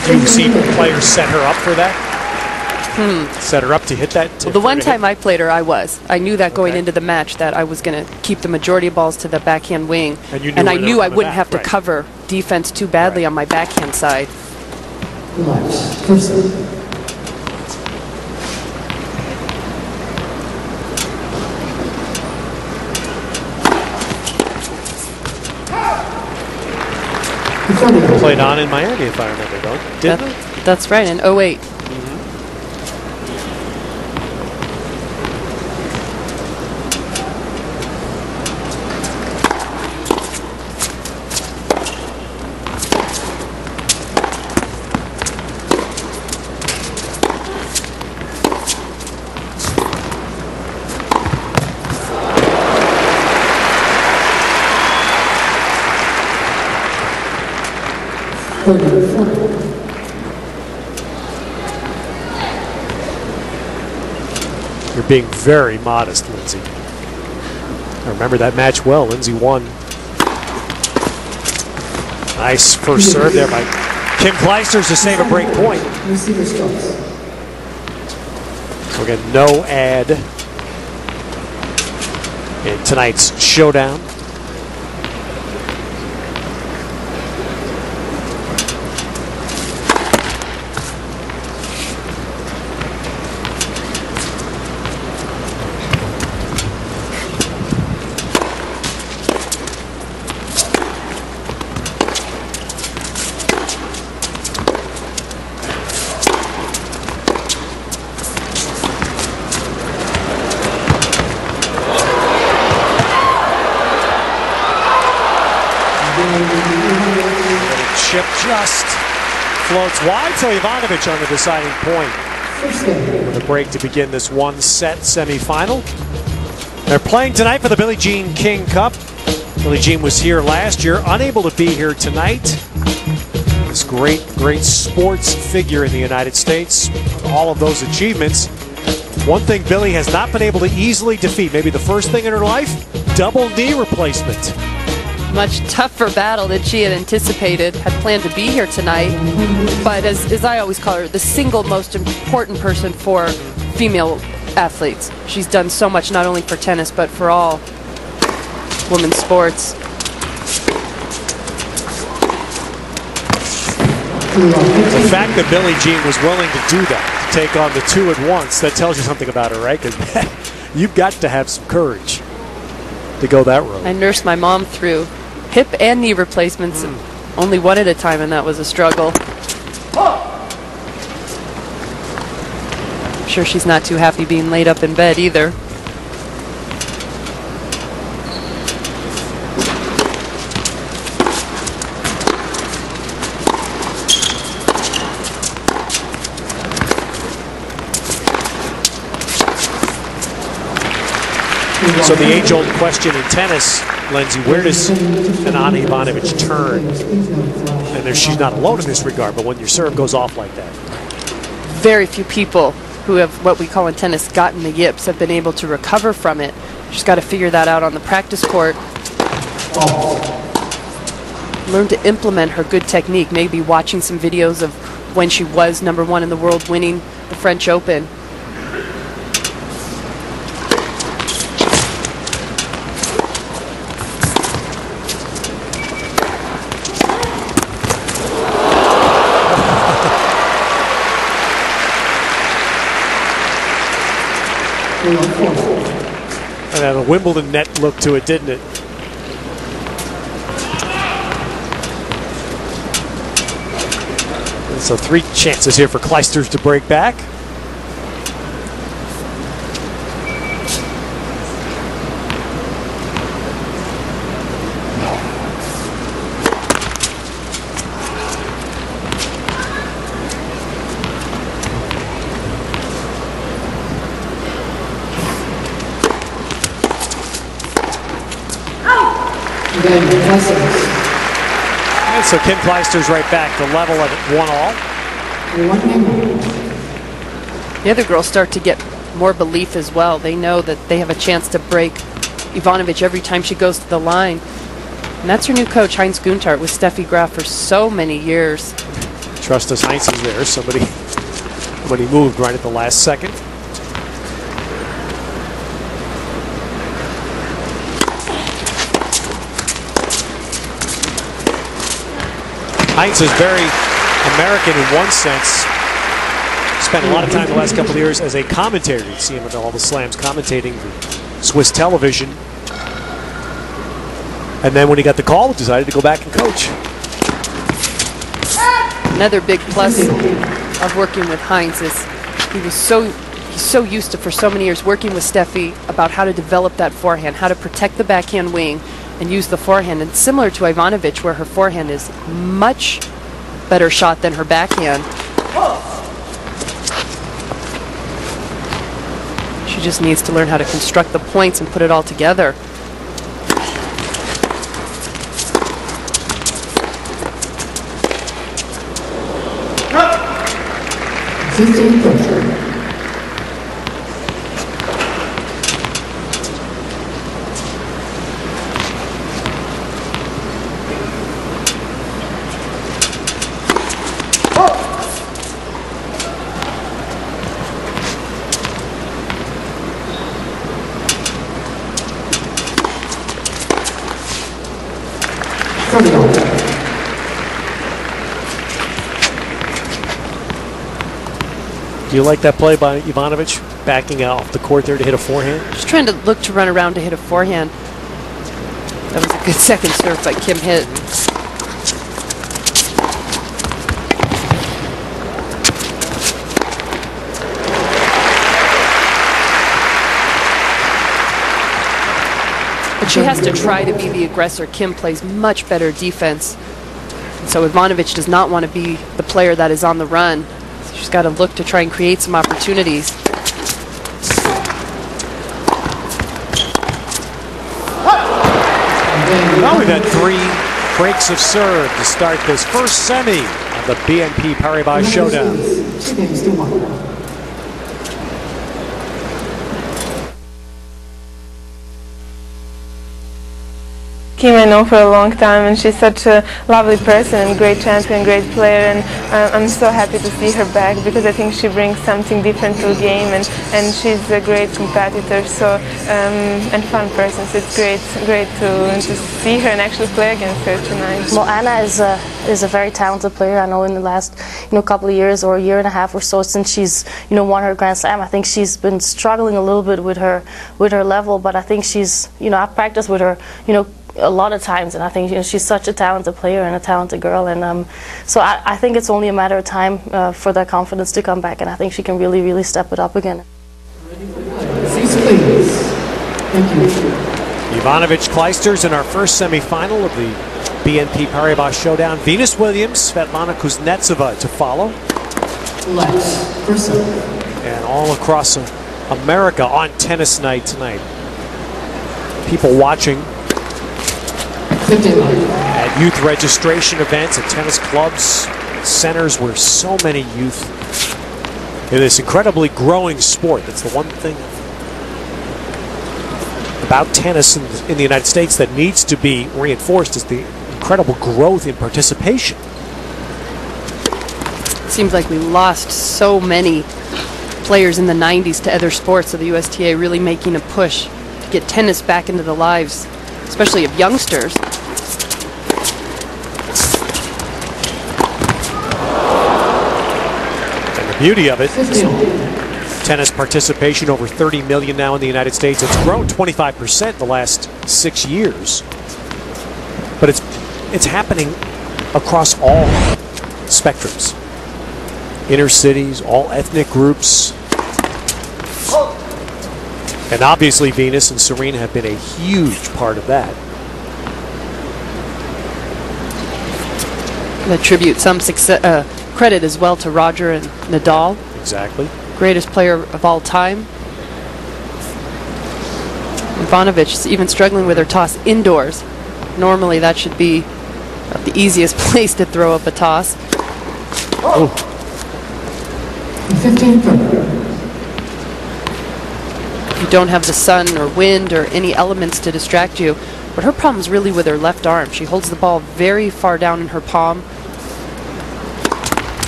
Do you see players set her up for that? Set her up to hit that? Well, the one time I played her, I knew that going into the match that I was going to keep the majority of balls to the backhand wing. And I knew I wouldn't have to cover defense too badly on my backhand side. Played on in Miami, if I remember, didn't it? That's right, in 08. You're being very modest, Lindsay. I remember that match well. Lindsay won. Nice first serve there by Kim Clijsters to save a break point. So again, no ad in tonight's showdown. Chip just floats wide, so Ivanovic on the deciding point with a break to begin this one-set semifinal. They're playing tonight for the Billie Jean King Cup. Billie Jean was here last year, unable to be here tonight. This great sports figure in the United States, all of those achievements. One thing Billie has not been able to easily defeat, maybe the first thing in her life, double knee replacement. Much tougher battle than she had anticipated, had planned to be here tonight. But as I always call her, the single most important person for female athletes. She's done so much, not only for tennis, but for all women's sports. The fact that Billie Jean was willing to do that, to take on the two at once, that tells you something about her, right? Because you've got to have some courage to go that road. I nursed my mom through hip and knee replacements, only one at a time, and that was a struggle. I'm sure she's not too happy being laid up in bed either. So the age-old question in tennis, Lindsay, where does an Ana Ivanovic turn? And she's not alone in this regard, but when your serve goes off like that. Very few people who have what we call in tennis gotten the yips have been able to recover from it. She's got to figure that out on the practice court. Learn to implement her good technique, maybe watching some videos of when she was #1 in the world winning the French Open. And had a Wimbledon net look to it, didn't it? And so 3 chances here for Clijsters to break back. And so Kim Clijsters right back to level at 1-all. The other girls start to get more belief as well. They know that they have a chance to break Ivanovic every time she goes to the line. And that's her new coach, Heinz Guntart, with Steffi Graf for so many years. Trust us, Heinz is there. Somebody moved right at the last second. Heinz is very American in one sense. Spent a lot of time the last couple of years as a commentator. You see him at all the slams commentating the Swiss television. And then when he got the call, decided to go back and coach. Another big plus of working with Heinz is he's so used to, for so many years, working with Steffi about how to develop that forehand, how to protect the backhand wing and use the forehand. And similar to Ivanovic, where her forehand is much better shot than her backhand. She just needs to learn how to construct the points and put it all together. Do you like that play by Ivanovic, backing out off the court there to hit a forehand? Just trying to look to run around to hit a forehand. That was a good second serve by Kim Hitt. But she has to try to be the aggressor. Kim plays much better defense. So Ivanovic does not want to be the player that is on the run. She's got to look to try and create some opportunities. Well, we've had 3 breaks of serve to start this first semi of the BNP Paribas Showdown. Kim I know for a long time, and she's such a lovely person and great champion, great player, and I'm so happy to see her back because I think she brings something different to the game, and she's a great competitor, so and fun person. So it's great to see her and actually play against her tonight. Well, Anna is a very talented player. I know in the last couple of years or a year and a half or so since she's won her Grand Slam, I think she's been struggling a little bit with her level, but I think she's I've practiced with her a lot of times, and I think she's such a talented player and a talented girl, and so I think it's only a matter of time for that confidence to come back, and I think she can really step it up again. Ivanovic Clijsters in our first semi-final of the BNP Paribas Showdown. Venus Williams, Svetlana Kuznetsova to follow. And all across America on tennis night tonight. People watching at youth registration events, at tennis clubs, centers where so many youth in this incredibly growing sport. That's the one thing about tennis in the United States that needs to be reinforced, is the incredible growth in participation. It seems like we lost so many players in the 90s to other sports, so the USTA really making a push to get tennis back into the lives, especially of youngsters. And the beauty of it is tennis participation over 30 million now in the United States. It's grown 25% the last 6 years. But it's happening across all spectrums. Inner cities, all ethnic groups. And obviously Venus and Serena have been a huge part of that. And attribute some success, credit as well to Roger and Nadal. Exactly. Greatest player of all time. Ivanovic is even struggling with her toss indoors. Normally that should be the easiest place to throw up a toss. Oh. 15. You don't have the sun or wind or any elements to distract you. But her problem is really with her left arm. She holds the ball very far down in her palm.